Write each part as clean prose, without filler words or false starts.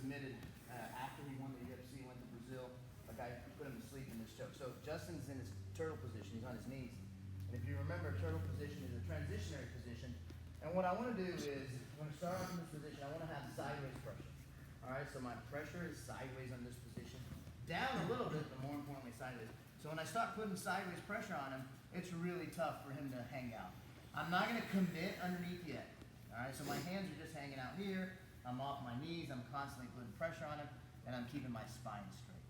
submitted after he won the UFC, went to Brazil. A guy put him to sleep in this choke. So Justin's in his turtle position. He's on his knees. And if you remember, turtle position is a transitionary position. And what I want to do is, I'm going to start off in this position. I want to have sideways pressure. All right, so my pressure is sideways on this position. Down a little bit, but more importantly, sideways. So when I start putting sideways pressure on him, it's really tough for him to hang out. I'm not going to commit underneath yet. All right, so my hands are just hanging out here. I'm off my knees. I'm constantly putting pressure on him, and I'm keeping my spine straight.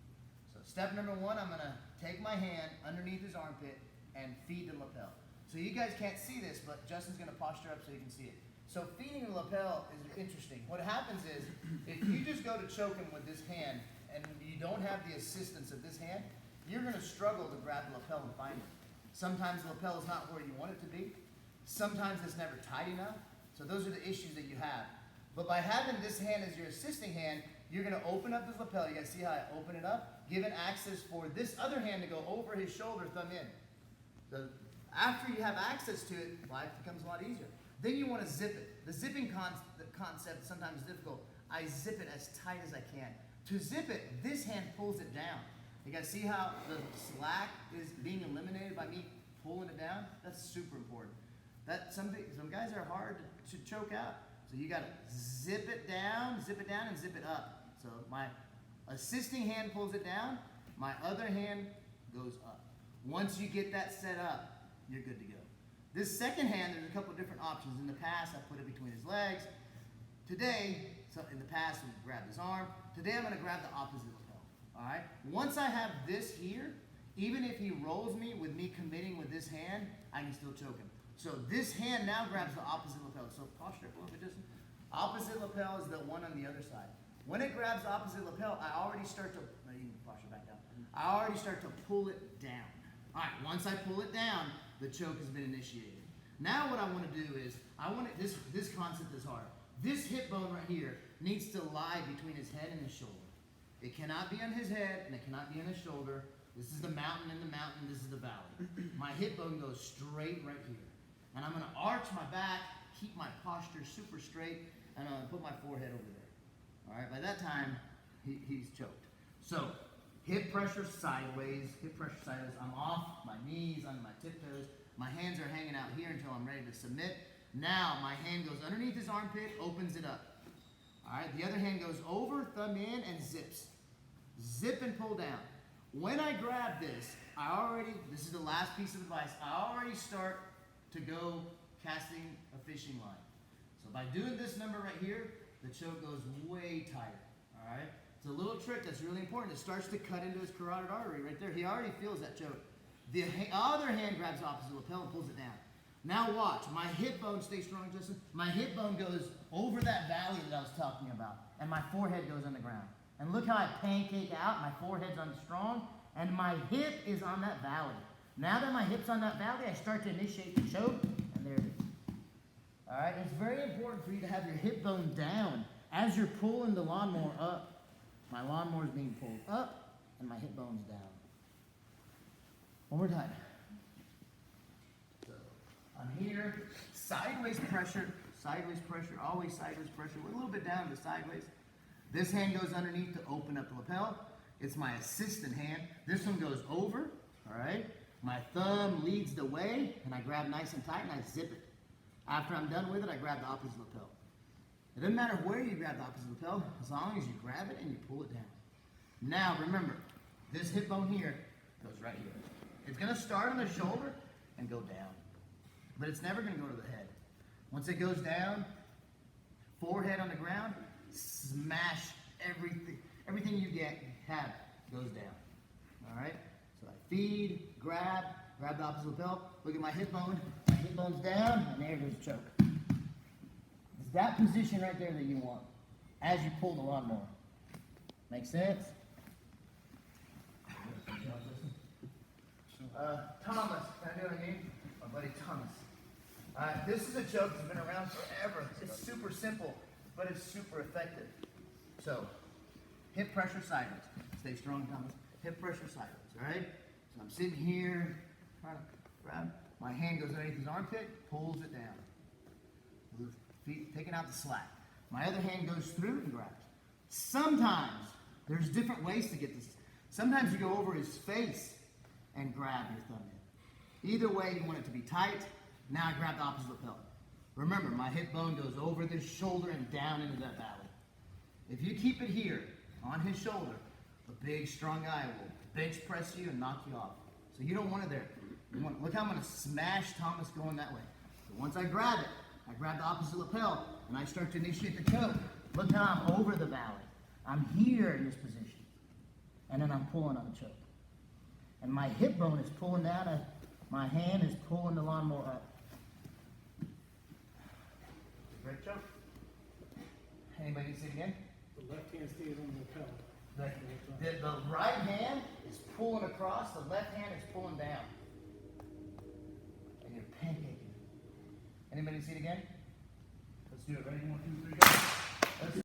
So step number one, I'm going to take my hand underneath his armpit and feed the lapel. So you guys can't see this, but Justin's going to posture up so you can see it. So feeding the lapel is interesting. What happens is, if you just go to choke him with this hand, and you don't have the assistance of this hand, you're going to struggle to grab the lapel and find it. Sometimes the lapel is not where you want it to be. Sometimes it's never tight enough. So those are the issues that you have. But by having this hand as your assisting hand, you're going to open up this lapel. You guys see how I open it up? Giving access for this other hand to go over his shoulder, thumb in. So after you have access to it, life becomes a lot easier. Then you want to zip it. The zipping concept sometimes is difficult. I zip it as tight as I can. To zip it, this hand pulls it down. You guys see how the slack is being eliminated by me pulling it down? That's super important. Some guys are hard to choke out. So you got to zip it down, and zip it up. So my assisting hand pulls it down. My other hand goes up. Once you get that set up, you're good to go. This second hand, there's a couple of different options. In the past, I put it between his legs. Today, so in the past, we grabbed his arm. Today, I'm going to grab the opposite lapel. All right? Once I have this here, even if he rolls me with me committing with this hand, I can still choke him. So this hand now grabs the opposite lapel. So posture up a little bit, Justin. Opposite lapel is the one on the other side. When it grabs the opposite lapel, I already start to, you can posture back down. I already start to pull it down. All right, once I pull it down, the choke has been initiated. Now what I want to do is, this concept is hard. This hip bone right here needs to lie between his head and his shoulder. It cannot be on his head and it cannot be on his shoulder. This is the mountain and the mountain, this is the valley. My hip bone goes straight right here. And I'm going to arch my back, keep my posture super straight, and I'm going to put my forehead over there. All right, by that time, he's choked. So, hip pressure sideways, I'm off my knees, on my tiptoes. My hands are hanging out here until I'm ready to submit. Now, my hand goes underneath his armpit, opens it up. All right, the other hand goes over, thumb in, and zips. Zip and pull down. When I grab this, this is the last piece of advice, I already start to go casting a fishing line. So by doing this number right here, the choke goes way tighter. All right? It's a little trick that's really important. It starts to cut into his carotid artery right there. He already feels that choke. The other hand grabs the opposite lapel and pulls it down. Now watch. My hip bone, stay strong, Justin. My hip bone goes over that valley that I was talking about, and my forehead goes on the ground. And look how I pancake out. My forehead's on strong, and my hip is on that valley. Now that my hip's on that valley, I start to initiate the choke, and there it is. All right? It's very important for you to have your hip bone down as you're pulling the lawnmower up. My lawnmower is being pulled up, and my hip bone's down. One more time. So I'm here, sideways pressure, always sideways pressure. We're a little bit down to sideways. This hand goes underneath to open up the lapel. It's my assistant hand. This one goes over, all right? My thumb leads the way, and I grab nice and tight, and I zip it. After I'm done with it, I grab the opposite lapel. It doesn't matter where you grab the opposite lapel, as long as you grab it and you pull it down. Now, remember, this hip bone here goes right here. It's going to start on the shoulder and go down, but it's never going to go to the head. Once it goes down, forehead on the ground, smash everything you have goes down. All right? So I feed, grab the opposite lapel. Look at my hip bone. My hip bone's down, and there goes the choke. It's that position right there that you want as you pull the lawnmower. Make sense? Thomas, can I do a name? My buddy Thomas. This is a joke that's been around forever. It's super simple, but it's super effective. So, hip pressure sideways. Stay strong, Thomas. Hip pressure sideways, all right? So I'm sitting here, trying to grab. My hand goes underneath his armpit, pulls it down. Feet, taking out the slack. My other hand goes through and grabs. Sometimes, there's different ways to get this. Sometimes you go over his face and grab your thumb in. Either way, you want it to be tight. Now I grab the opposite lapel. Remember, my hip bone goes over this shoulder and down into that valley. If you keep it here, on his shoulder, a big, strong guy will bench press you and knock you off. So you don't want it there. Look how I'm going to smash Thomas going that way. So once I grab it, I grab the opposite lapel, and I start to initiate the choke. Look how I'm over the valley. I'm here in this position. And then I'm pulling on the choke. And my hip bone is pulling down, and my hand is pulling the lawnmower up. Great choke. Anybody see it again? The left hand stays on the lapel. The right hand is pulling across, the left hand is pulling down. And you're pancaking. Anybody see it again? Let's do it. Ready? 1, 2, 3, go.